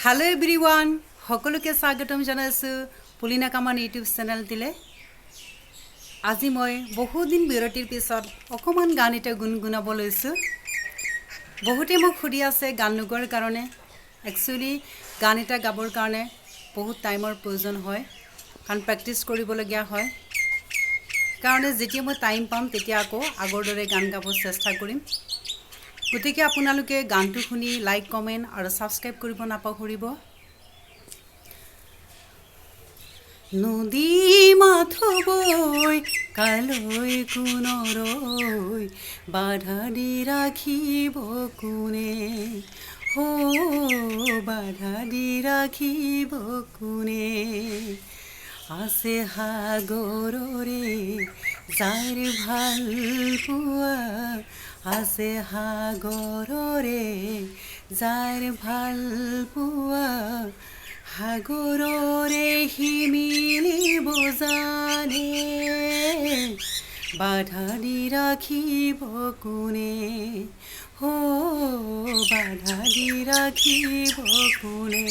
Hello everyone, সকলোকে স্বাগতম জনাইছো পুলিনা কামান ইউটিউব চেনেলটিলে। আজি মই বহুদিন বিৰতিৰ পিছত অকমান গান এটা গুণগুণাব লৈছো। বহুতে মোক সুধি আছে গান নোগোৱাৰ কাৰণে। একচুয়ালি গান এটা গাবৰ কাৰণে বহুত টাইমৰ প্ৰয়োজন হয়, কাৰণ প্ৰেক্টিছ কৰিবলগীয়া হয়। কাৰণে যেতিয়া মই টাইম পাম তেতিয়া আকৌ আগৰ দৰে গান গাব চেষ্টা কৰিম। গতিকে আপোনালোকে গানটো শুনি লাইক কমেন্ট আৰু সাবস্ক্ৰাইব কৰিব নাপাহৰিব। নদী মাথবৈ কালৈ কোনৰৈ বাধা দি ৰাখিব কোনে, হো বাধা দি ৰাখিব কোনে। আছে সাগৰৰে যাৰ ভাল পোৱা, আছে সাগৰৰে যাৰ ভাল পোৱা, সাগৰৰে হিমিলিব জানে, বাধা দি ৰাখিব কোনে, হো বাধা দি ৰাখিব কোনে।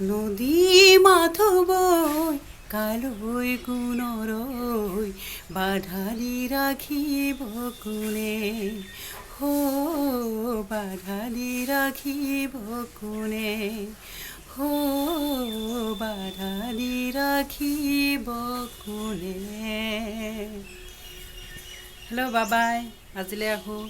নদী মাথবৈ কালৈ কোনৰৈ বাধা দি ৰাখিব কোনে, হো বাধা দি ৰাখিব কোনে, হো বাধা দি ৰাখিব কোনে। হেল্ল' বাবাই, আজিলৈ আহোঁ।